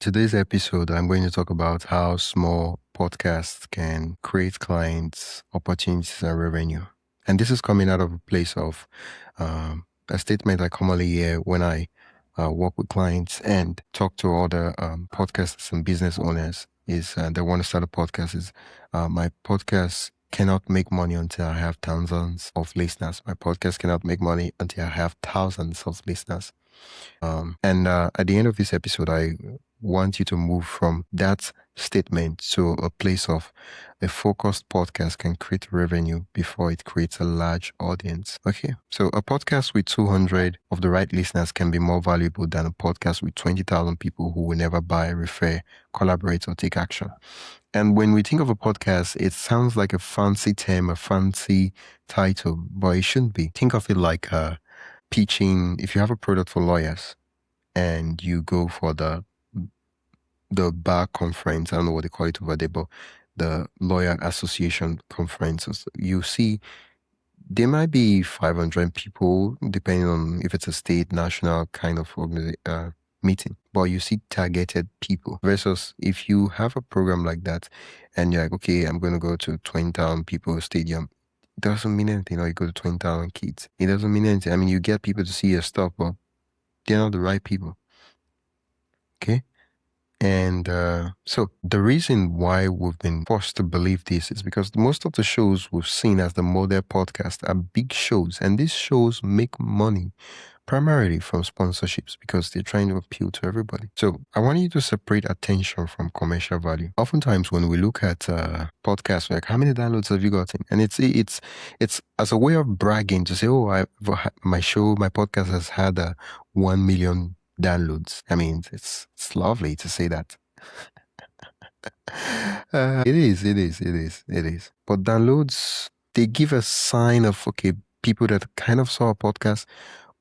Today's episode, I'm going to talk about how small podcasts can create clients, opportunities, and revenue. And this is coming out of a place of a statement I commonly hear when I work with clients and talk to other podcasters and business owners. Is they want to start a podcast? Is my podcast cannot make money until I have thousands of listeners. My podcast cannot make money until I have thousands of listeners. And at the end of this episode, I want you to move from that statement to a place of a focused podcast can create revenue before it creates a large audience. Okay. So a podcast with 200 of the right listeners can be more valuable than a podcast with 20,000 people who will never buy, refer, collaborate, or take action. And when we think of a podcast, it sounds like a fancy term, a fancy title, but it shouldn't be. Think of it like pitching. If you have a product for lawyers and you go for the bar conference, I don't know what they call it over there, but the lawyer association conferences, you see there might be 500 people, depending on if it's a state, national kind of meeting, but you see targeted people versus if you have a program like that and you're like, okay, I'm going to go to 20,000 people stadium. It doesn't mean anything. Or you go to 20,000 kids. It doesn't mean anything. I mean, you get people to see your stuff, but they're not the right people. Okay. And so the reason why we've been forced to believe this is because most of the shows we've seen as the model podcast are big shows, and these shows make money primarily from sponsorships because they're trying to appeal to everybody. So I want you to separate attention from commercial value. Oftentimes when we look at podcasts, like how many downloads have you gotten? And it's as a way of bragging to say, oh, my podcast has had 1 million downloads. I mean, it's lovely to say that. It is. But downloads, they give a sign of, okay, people that kind of saw a podcast,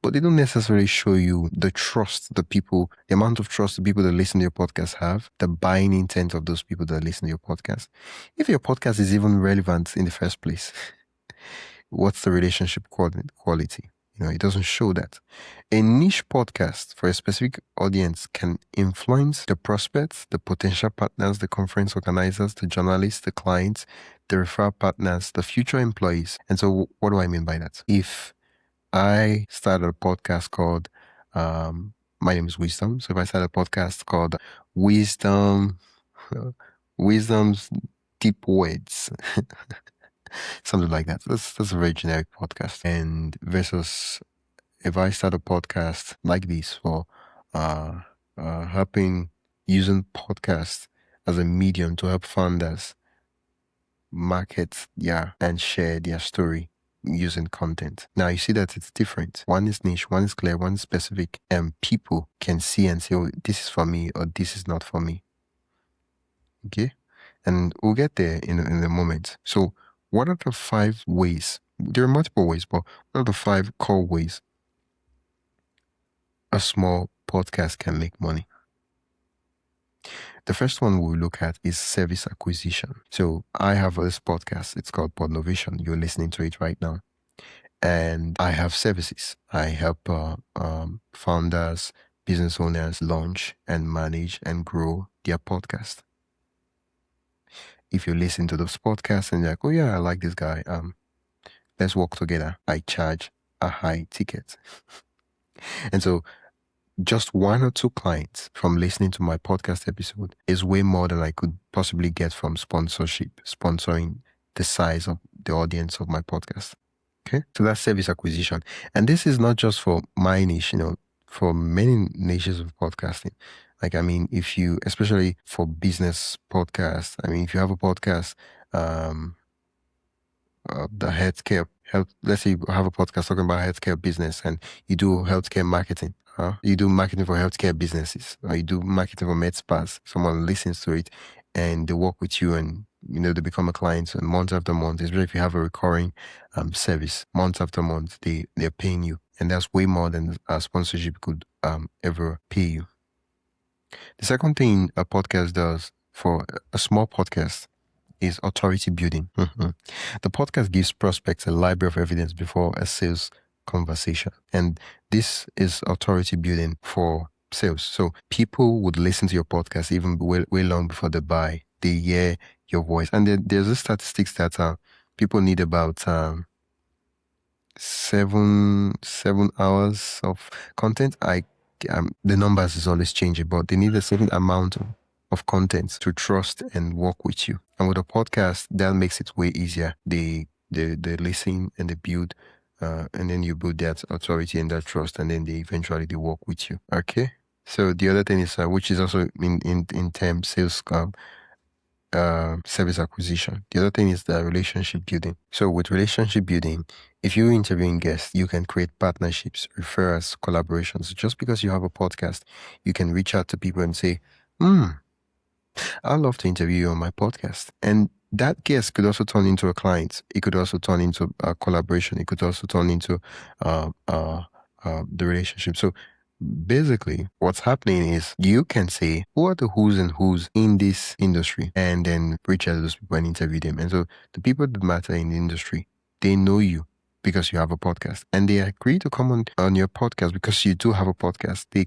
but they don't necessarily show you the trust the amount of trust the people that listen to your podcast have, the buying intent of those people that listen to your podcast. If your podcast is even relevant in the first place, what's the relationship quality? It doesn't show that. A niche podcast for a specific audience can influence the prospects, the potential partners, the conference organizers, the journalists, the clients, the referral partners, the future employees. And so what do I mean by that? If I started a podcast called, my name is Wisdom. So if I started a podcast called Wisdom's Deep Words, something like that. That's a very generic podcast. And versus if I start a podcast like this for helping, using podcasts as a medium to help founders market and share their story using content. Now you see that it's different. One is niche, one is clear, one is specific, and people can see and say, oh, this is for me or this is not for me. Okay? And we'll get there in a moment. So what are the 5 ways? There are multiple ways, but what are the 5 core ways a small podcast can make money? The first one we'll look at is service acquisition. So I have this podcast. It's called Podnovation. You're listening to it right now. And I have services. I help founders, business owners launch and manage and grow their podcast. If you listen to those podcasts and you're like, oh yeah, I like this guy, let's work together. I charge a high ticket. And so just 1 or 2 clients from listening to my podcast episode is way more than I could possibly get from sponsoring the size of the audience of my podcast. Okay. So that's service acquisition. And this is not just for my niche, for many niches of podcasting. Like, I mean, especially for business podcasts, I mean, if you have a podcast, the let's say you have a podcast talking about healthcare business and you do healthcare marketing. You do marketing for healthcare businesses, or you do marketing for med spas. Someone listens to it and they work with you and, they become a client, and month after month, especially if you have a recurring service, month after month, they're paying you. And that's way more than a sponsorship could ever pay you. The second thing a podcast does for a small podcast is authority building. The podcast gives prospects a library of evidence before a sales conversation. And this is authority building for sales. So people would listen to your podcast even way long before they buy. They hear your voice. And there's a statistics that people need about 7 hours of content. The numbers is always changing, but they need a certain amount of content to trust and work with you. And with a podcast, that makes it way easier. They listen and they build, and then you build that authority and that trust, and then they work with you. Okay. So the other thing is, which is also in terms sales, service acquisition. The other thing is the relationship building. So with relationship building, if you're interviewing guests, you can create partnerships, referrals, collaborations. Just because you have a podcast, you can reach out to people and say, I'd love to interview you on my podcast. And that guest could also turn into a client. It could also turn into a collaboration. It could also turn into the relationship. So basically, what's happening is you can say, who are the who's and who's in this industry? And then reach out to those people and interview them. And so the people that matter in the industry, they know you because you have a podcast. And they agree to come on your podcast because you do have a podcast. They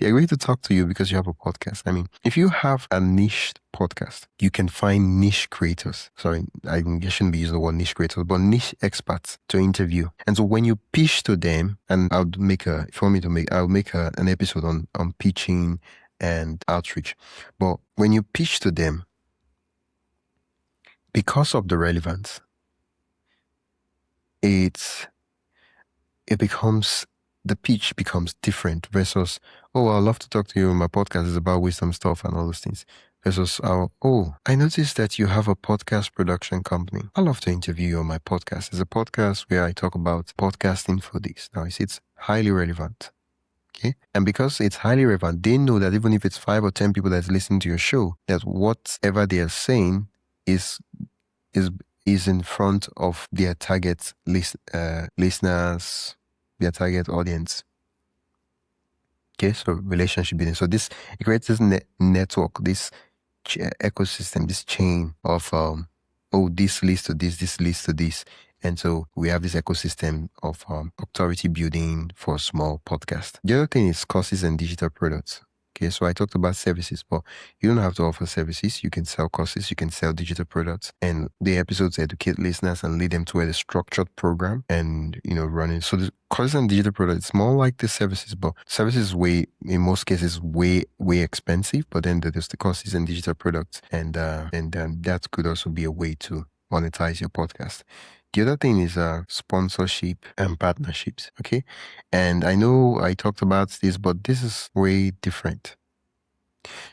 agree to talk to you because you have a podcast. I mean, if you have a niche podcast, you can find niche creators. Sorry, I shouldn't be using the word niche creators, but niche experts to interview. And so when you pitch to them, and I'll make an episode on pitching and outreach. But when you pitch to them, because of the relevance, the pitch becomes different versus, oh, I'd love to talk to you on my podcast. It's about wisdom stuff and all those things. Versus, I noticed that you have a podcast production company. I'd love to interview you on my podcast. It's a podcast where I talk about podcasting for this. Now, it's highly relevant. Okay. And because it's highly relevant, they know that even if it's 5 or 10 people that's listening to your show, that whatever they are saying is in front of their target listeners, their target audience. Okay, so relationship building. So it creates this network, this ecosystem, this chain of this leads to this leads to this. And so we have this ecosystem of authority building for a small podcast. The other thing is courses and digital products. Okay, so I talked about services, but you don't have to offer services. You can sell courses, you can sell digital products, and the episodes educate listeners and lead them to a structured program and, running. So the courses and digital products, it's more like the services, but services in most cases, way expensive, but then there's the courses and digital products. And that could also be a way to monetize your podcast. The other thing is sponsorship and partnerships, okay? And I know I talked about this, but this is way different.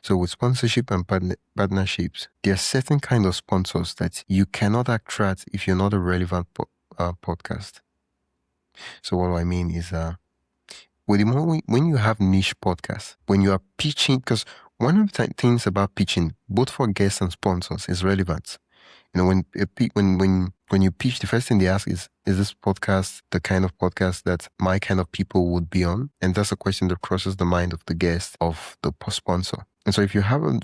So with sponsorship and partnerships, there are certain kind of sponsors that you cannot attract if you're not a relevant podcast. So what do I mean is, when you have niche podcasts, when you are pitching, because one of the things about pitching, both for guests and sponsors, is relevance. When you pitch, the first thing they ask is this podcast the kind of podcast that my kind of people would be on? And that's a question that crosses the mind of the guest, of the sponsor. And so if you have a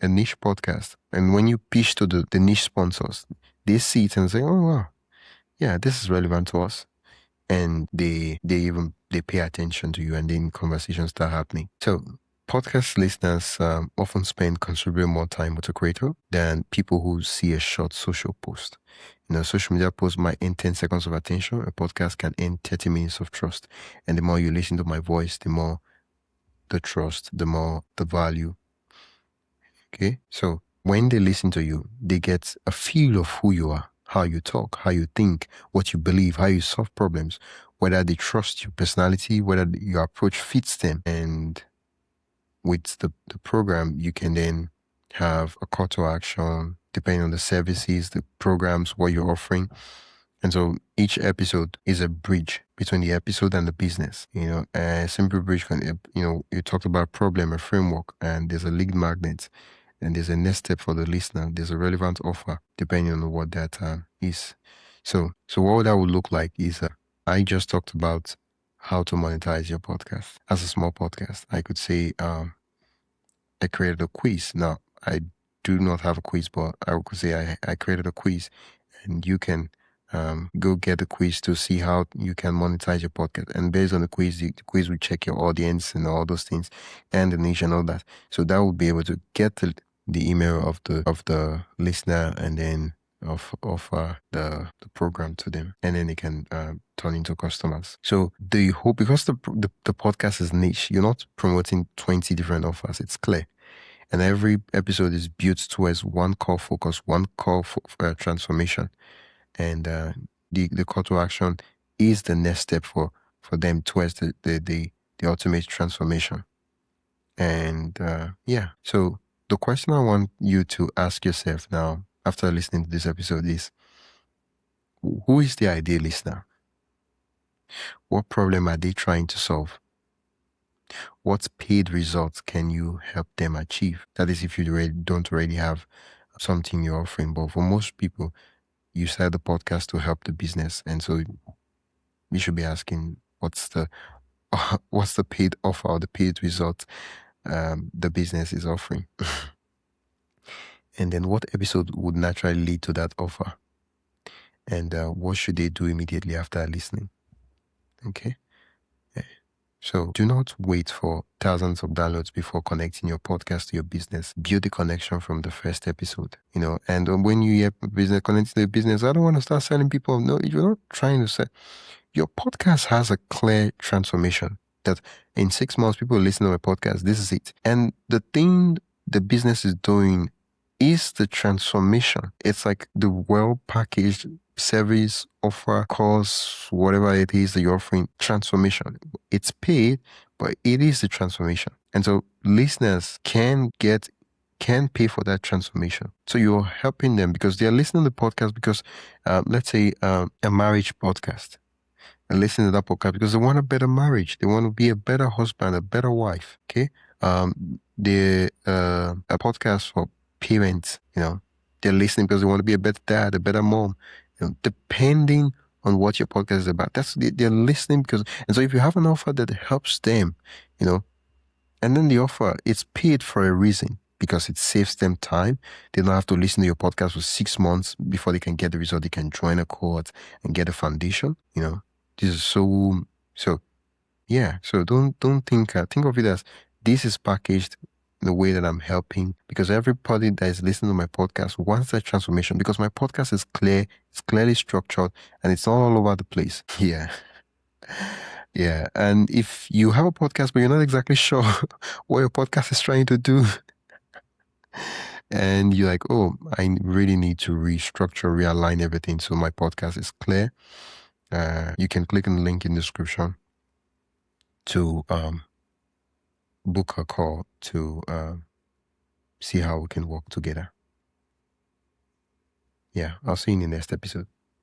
niche podcast, and when you pitch to the niche sponsors, they see it and say, oh, wow, yeah, this is relevant to us. And they pay attention to you, and then conversations start happening. So podcast listeners often spend considerably more time with a creator than people who see a short social post. Social media post might end 10 seconds of attention. A podcast can end 30 minutes of trust. And the more you listen to my voice, the more the trust, the more the value. Okay? So when they listen to you, they get a feel of who you are, how you talk, how you think, what you believe, how you solve problems, whether they trust your personality, whether your approach fits them. And with the program, you can then have a call to action depending on the services, the programs, what you're offering. And so each episode is a bridge between the episode and the business. A simple bridge you talked about problem, a framework, and there's a lead magnet, and there's a next step for the listener. There's a relevant offer depending on what that is. So what that would look like is I just talked about how to monetize your podcast as a small podcast. I could say I created a quiz. Now, I do not have a quiz, but I could say I created a quiz, and you can go get the quiz to see how you can monetize your podcast. And based on the quiz will check your audience and all those things and the niche and all that. So that will be able to get the email of the listener and then offer the program to them, and then they can turn into customers. So the hope, because the podcast is niche, you're not promoting 20 different offers. It's clear. And every episode is built towards one core focus, one core transformation. And the call to action is the next step for them towards the ultimate transformation. And yeah, so the question I want you to ask yourself now after listening to this episode is, who is the ideal listener? What problem are they trying to solve? What paid results can you help them achieve? That is, if you don't already have something you're offering. But for most people, you start the podcast to help the business. And so you should be asking, what's the paid offer or the paid result the business is offering? And then what episode would naturally lead to that offer? And what should they do immediately after listening? Okay. So do not wait for thousands of downloads before connecting your podcast to your business. Build the connection from the first episode, and when you hear business connecting to the business, I don't want to start selling people. No, you're not trying to sell. Your podcast has a clear transformation that in 6 months, people listen to my podcast. This is it. And the thing the business is doing is the transformation. It's like the well-packaged service, offer, course, whatever it is that you're offering, transformation. It's paid, but it is the transformation. And so listeners can pay for that transformation. So you're helping them because they're listening to the podcast because, let's say, a marriage podcast. And listen to that podcast because they want a better marriage. They want to be a better husband, a better wife. Okay. A podcast for parents, they're listening because they want to be a better dad, a better mom, depending on what your podcast is about. They're listening because, and so if you have an offer that helps them, and then the offer, it's paid for a reason because it saves them time. They don't have to listen to your podcast for 6 months before they can get the result. They can join a cohort and get a foundation, This is so yeah. So don't think of it as this is packaged in the way that I'm helping, because everybody that is listening to my podcast wants that transformation because my podcast is clear, it's clearly structured, and it's not all over the place. Yeah. Yeah. And if you have a podcast, but you're not exactly sure what your podcast is trying to do, and you're like, oh, I really need to restructure, realign everything so my podcast is clear, you can click on the link in the description to book a call to see how we can work together. Yeah, I'll see you in the next episode.